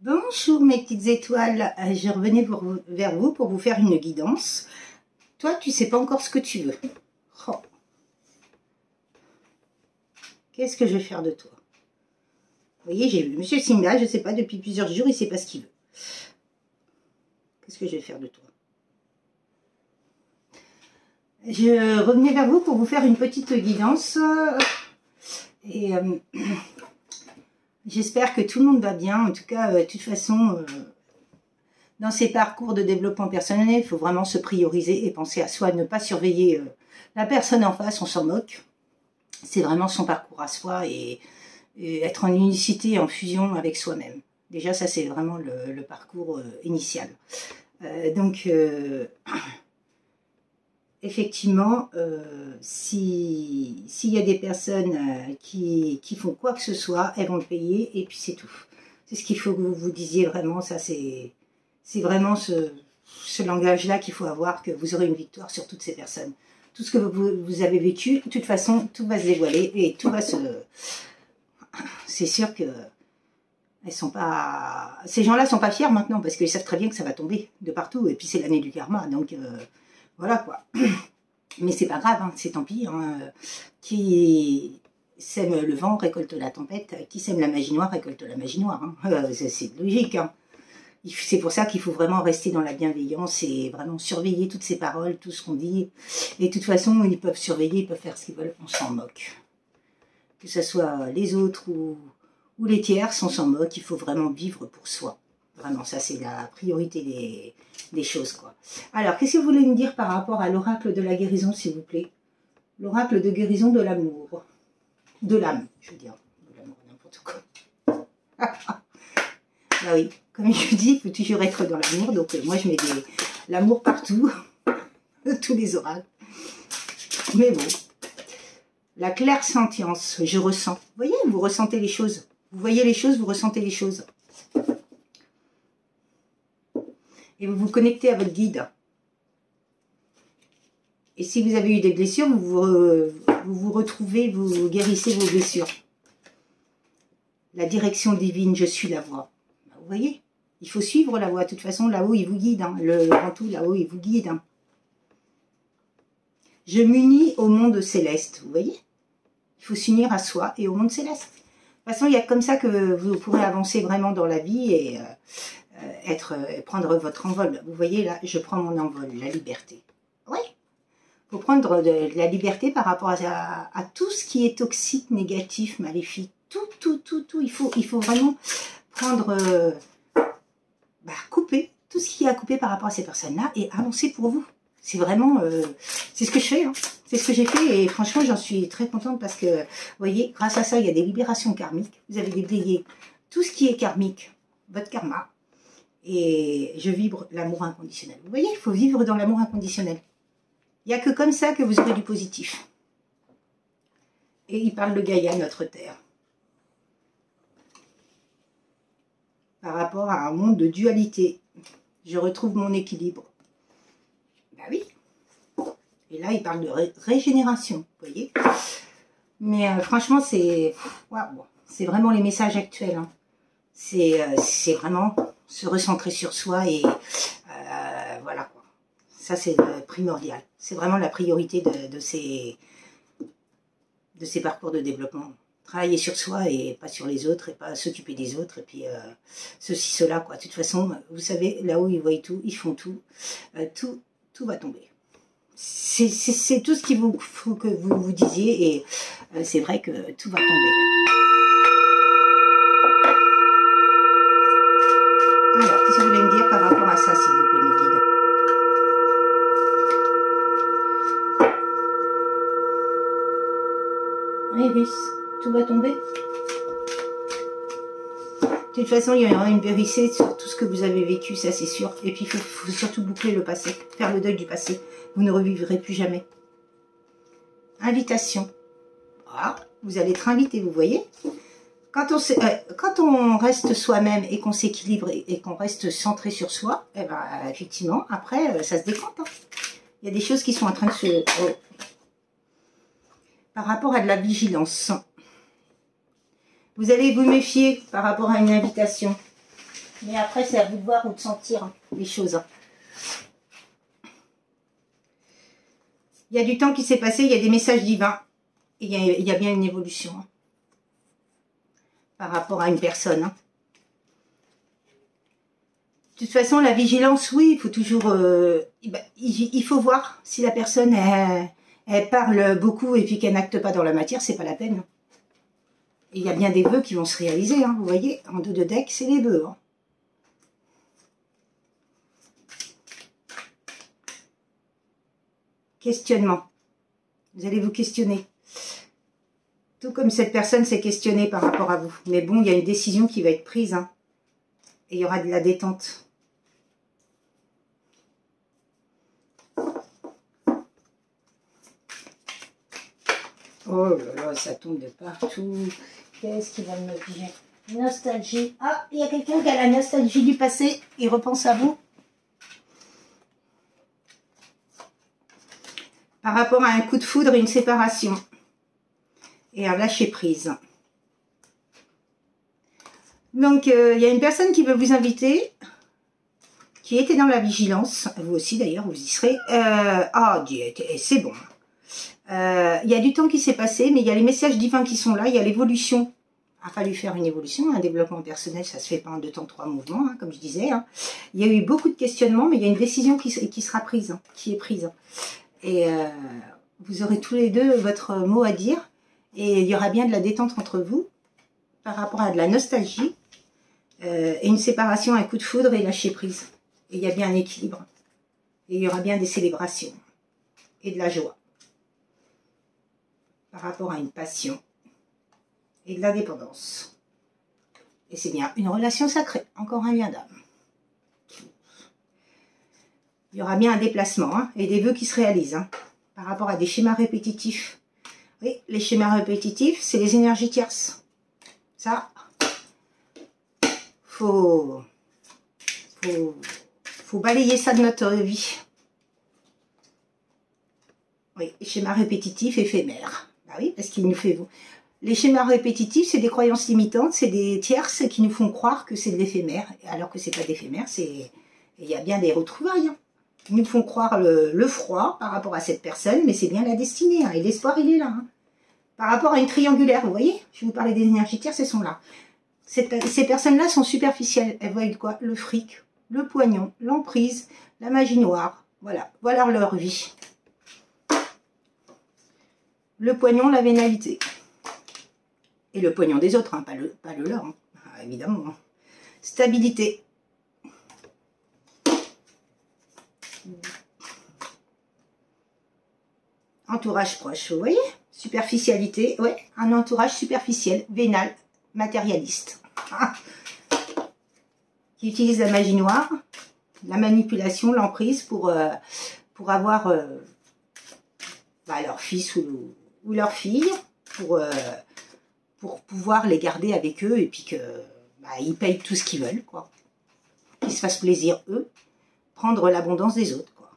Bonjour mes petites étoiles, je revenais vers vous pour vous faire une guidance. Toi, tu sais pas encore ce que tu veux. Oh. Qu'est-ce que je vais faire de toi? Vous voyez, j'ai vu Monsieur Simba, je sais pas, depuis plusieurs jours, il sait pas ce qu'il veut. Qu'est-ce que je vais faire de toi? Je revenais vers vous pour vous faire une petite guidance. Et j'espère que tout le monde va bien. En tout cas, de toute façon, dans ces parcours de développement personnel, il faut vraiment se prioriser et penser à soi, ne pas surveiller la personne en face, on s'en moque. C'est vraiment son parcours à soi et être en unicité, en fusion avec soi-même. Déjà, ça, c'est vraiment le parcours initial. Effectivement, s'il y a des personnes qui font quoi que ce soit, elles vont le payer et puis c'est tout. C'est ce qu'il faut que vous vous disiez vraiment, ça c'est vraiment ce langage-là qu'il faut avoir, que vous aurez une victoire sur toutes ces personnes. Tout ce que vous avez vécu, de toute façon, tout va se dévoiler et tout va se... C'est sûr que elles sont pas... Ces gens-là sont pas fiers maintenant parce qu'ils savent très bien que ça va tomber de partout et puis c'est l'année du karma, donc... Voilà quoi. Mais c'est pas grave, hein, c'est tant pis. Hein. Qui sème le vent récolte la tempête. Qui sème la magie noire récolte la magie noire. Hein. C'est logique. Hein. C'est pour ça qu'il faut vraiment rester dans la bienveillance et vraiment surveiller toutes ces paroles, tout ce qu'on dit. Et de toute façon, ils peuvent surveiller, ils peuvent faire ce qu'ils veulent, on s'en moque. Que ce soit les autres ou les tierces, on s'en moque. Il faut vraiment vivre pour soi. Vraiment, ça c'est la priorité des choses, quoi. Alors, qu'est-ce que vous voulez me dire par rapport à l'oracle de la guérison, s'il vous plaît? L'oracle de guérison de l'amour. De l'âme, je veux dire. De l'amour, n'importe quoi. Bah oui, comme je dis, il faut toujours être dans l'amour. Donc, moi, je mets l'amour partout. Tous les oracles. Mais bon. La clairsentience, je ressens. Vous voyez, vous ressentez les choses. Vous voyez les choses, vous ressentez les choses. Et vous vous connectez à votre guide. Et si vous avez eu des blessures, vous vous retrouvez, vous guérissez vos blessures. La direction divine, je suis la voie. Vous voyez, il faut suivre la voie. De toute façon, là-haut, il vous guide. Hein. Le grand tout, là-haut, il vous guide. Hein. Je m'unis au monde céleste. Vous voyez, il faut s'unir à soi et au monde céleste. De toute façon, il y a comme ça que vous pourrez avancer vraiment dans la vie et... prendre votre envol. Vous voyez là, je prends mon envol, la liberté. Oui, il faut prendre de la liberté par rapport à tout ce qui est toxique, négatif, maléfique. Tout. Il faut vraiment prendre, couper tout ce qui est à couper par rapport à ces personnes-là et avancer pour vous. C'est vraiment, c'est ce que je fais. Hein. C'est ce que j'ai fait et franchement, j'en suis très contente parce que, vous voyez, grâce à ça, il y a des libérations karmiques. Vous avez déblayé tout ce qui est karmique, votre karma. Et je vibre l'amour inconditionnel. Vous voyez, il faut vivre dans l'amour inconditionnel. Il n'y a que comme ça que vous aurez du positif. Et il parle de Gaïa, notre terre. Par rapport à un monde de dualité. Je retrouve mon équilibre. Ben oui. Et là, il parle de régénération. Vous voyez. Mais franchement, c'est vraiment les messages actuels. Hein. C'est vraiment... se recentrer sur soi et voilà quoi. Ça c'est primordial. C'est vraiment la priorité de ces parcours de développement. Travailler sur soi et pas sur les autres et pas s'occuper des autres et puis ceci, cela quoi. De toute façon, vous savez, là-haut ils voient tout, ils font tout. Tout va tomber. C'est tout ce qu'il faut que vous vous disiez et c'est vrai que tout va tomber. Alors, qu'est-ce que vous voulez me dire par rapport à ça, s'il vous plaît, mes guides? Iris, tout va tomber. De toute façon, il y aura une vérité sur tout ce que vous avez vécu, ça c'est sûr. Et puis, il faut surtout boucler le passé, faire le deuil du passé. Vous ne revivrez plus jamais. Invitation. Ah, vous allez être invité, vous voyez. Quand on reste soi-même et qu'on s'équilibre et qu'on reste centré sur soi, eh ben, effectivement, après, ça se décante. Hein. Il y a des choses qui sont en train de se... Par rapport à de la vigilance. Vous allez vous méfier par rapport à une invitation. Mais après, c'est à vous de voir ou de sentir hein, les choses. Il y a du temps qui s'est passé, il y a des messages divins. Et il y a bien une évolution hein, par rapport à une personne. Hein. De toute façon, la vigilance, oui, il faut toujours... il faut voir si la personne, elle parle beaucoup et puis qu'elle n'acte pas dans la matière, c'est pas la peine. Et il y a bien des vœux qui vont se réaliser, hein, vous voyez, en 2 de deck, c'est les vœux. Hein. Questionnement. Vous allez vous questionner. Tout comme cette personne s'est questionnée par rapport à vous. Mais bon, il y a une décision qui va être prise. Hein, et il y aura de la détente. Oh là là, ça tombe de partout. Qu'est-ce qui va me dire? Nostalgie. Ah, il y a quelqu'un qui a la nostalgie du passé. Il repense à vous. Par rapport à un coup de foudre et une séparation. Et un lâcher prise. Donc, il y a une personne qui veut vous inviter. Qui était dans la vigilance. Vous aussi d'ailleurs, vous y serez. C'est bon. Il y a du temps qui s'est passé, mais il y a les messages divins qui sont là, il y a l'évolution. Il a fallu faire une évolution, un développement personnel, ça se fait pas en 2 temps, 3 mouvements, hein, comme je disais. Hein. Il y a eu beaucoup de questionnements, mais il y a une décision qui sera prise, hein, qui est prise. Et vous aurez tous les deux votre mot à dire, et il y aura bien de la détente entre vous, par rapport à de la nostalgie, et une séparation, un coup de foudre et lâcher prise. Et il y a bien un équilibre. Et il y aura bien des célébrations, et de la joie. Par rapport à une passion et de l'indépendance. Et c'est bien une relation sacrée, encore un lien d'âme. Il y aura bien un déplacement hein, et des vœux qui se réalisent hein, par rapport à des schémas répétitifs. Oui, les schémas répétitifs, c'est les énergies tierces. Ça, faut balayer ça de notre vie. Oui, schémas répétitifs éphémères. Bah oui, parce qu'il nous fait... Les schémas répétitifs, c'est des croyances limitantes, c'est des tierces qui nous font croire que c'est de l'éphémère, alors que c'est pas d'éphémère, c'est... Il y a bien des retrouvailles. Hein. Ils nous font croire le froid par rapport à cette personne, mais c'est bien la destinée, hein, et l'espoir, il est là. Hein. Par rapport à une triangulaire, vous voyez, je vais vous parler des énergies tierces, elles sont là. Ces personnes-là sont superficielles, elles voient quoi? Le fric, le poignon, l'emprise, la magie noire, voilà, voilà leur vie. Le poignon, la vénalité. Et le poignon des autres, hein, pas le leur, hein, évidemment. Stabilité. Entourage proche, vous voyez? Superficialité, ouais, un entourage superficiel, vénal, matérialiste. Ah. Qui utilise la magie noire, la manipulation, l'emprise pour avoir leur fils ou leur fille, pour pouvoir les garder avec eux et puis que ils payent tout ce qu'ils veulent, quoi. Qu'ils se fassent plaisir eux, prendre l'abondance des autres, quoi.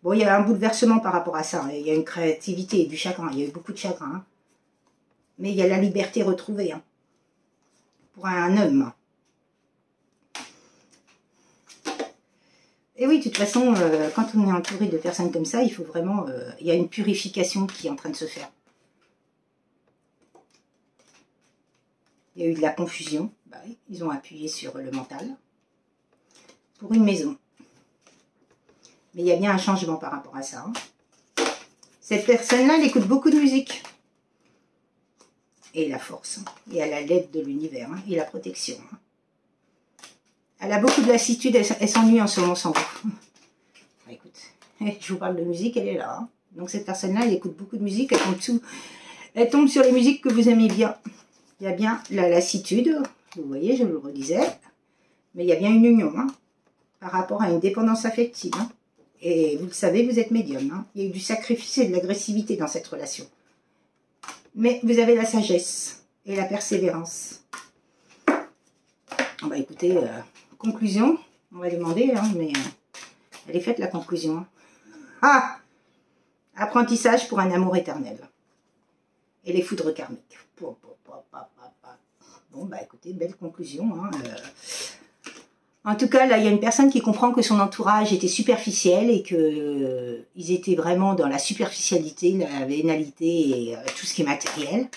Bon, il y a un bouleversement par rapport à ça, hein. Il y a une créativité et du chagrin, il y a eu beaucoup de chagrin, hein. Mais il y a la liberté retrouvée, hein, pour un homme. Et oui, de toute façon, quand on est entouré de personnes comme ça, il faut vraiment... il y a une purification qui est en train de se faire. Il y a eu de la confusion. Bah oui, ils ont appuyé sur le mental. Pour une maison. Mais il y a bien un changement par rapport à ça. Hein. Cette personne-là, elle écoute beaucoup de musique. Et la force. Hein. Et elle a l'aide de l'univers. Hein. Et la protection. Hein. Elle a beaucoup de lassitude. Elle s'ennuie en ce moment sans vous. Bah, écoute, je vous parle de musique, elle est là. Hein. Donc cette personne-là, elle écoute beaucoup de musique. Elle tombe sur les musiques que vous aimez bien. Il y a bien la lassitude, vous voyez, je vous le redisais, mais il y a bien une union, hein, par rapport à une dépendance affective. Hein. Et vous le savez, vous êtes médium. Hein. Il y a eu du sacrifice et de l'agressivité dans cette relation. Mais vous avez la sagesse et la persévérance. Bah écoutez, conclusion, on va demander, hein, mais elle est faite la conclusion. Hein. Ah! Apprentissage pour un amour éternel. Et les foudres karmiques. Bon, bah écoutez, belle conclusion. Hein. En tout cas, là, il y a une personne qui comprend que son entourage était superficiel et que ils étaient vraiment dans la superficialité, la vénalité et tout ce qui est matériel.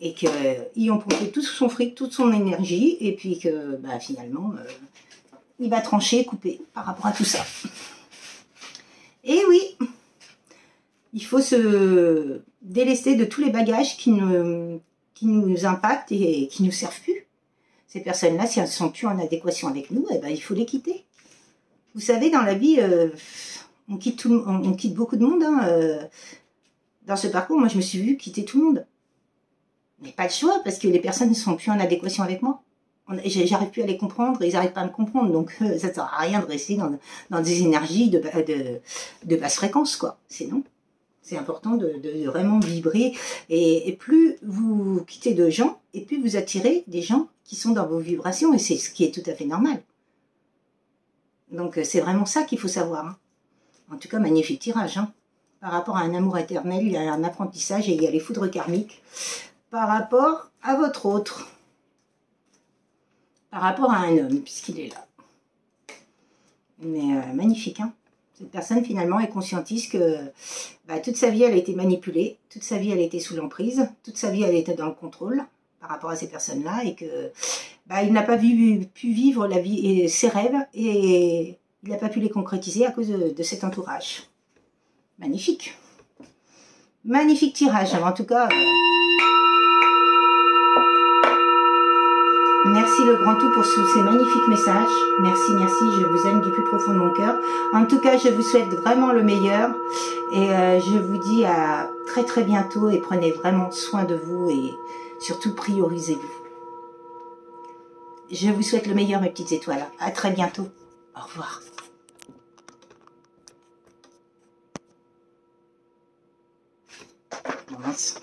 Et qu'ils ont pompé tout son fric, toute son énergie, et puis que bah, finalement, il va trancher, couper par rapport à tout ça. Et oui, il faut se délester de tous les bagages qui nous impactent et qui ne nous servent plus. Ces personnes-là, si elles ne sont plus en adéquation avec nous, eh ben, il faut les quitter. Vous savez, dans la vie, on quitte beaucoup de monde. Hein, dans ce parcours, moi, je me suis vue quitter tout le monde. Mais pas le choix, parce que les personnes ne sont plus en adéquation avec moi. J'arrive plus à les comprendre, ils n'arrivent pas à me comprendre, donc ça ne sert à rien de rester dans des énergies de basse fréquence, quoi. C'est non. C'est important de vraiment vibrer, et plus vous quittez de gens, et plus vous attirez des gens qui sont dans vos vibrations, et c'est ce qui est tout à fait normal. Donc c'est vraiment ça qu'il faut savoir. Hein. En tout cas, magnifique tirage. Hein. Par rapport à un amour éternel, il y a un apprentissage et il y a les foudres karmiques. Par rapport à votre autre, par rapport à un homme, puisqu'il est là. Mais magnifique, hein. Cette personne, finalement, est conscientise que bah, toute sa vie, elle a été manipulée, toute sa vie, elle a été sous l'emprise, toute sa vie, elle était dans le contrôle par rapport à ces personnes-là, et que bah, il n'a pas pu vivre la vie et ses rêves, et il n'a pas pu les concrétiser à cause de cet entourage. Magnifique. Magnifique tirage, en tout cas... Merci le grand tout pour ces magnifiques messages. Merci, merci, je vous aime du plus profond de mon cœur. En tout cas, je vous souhaite vraiment le meilleur. Et je vous dis à très très bientôt et prenez vraiment soin de vous et surtout priorisez-vous. Je vous souhaite le meilleur, mes petites étoiles. À très bientôt. Au revoir. Mince.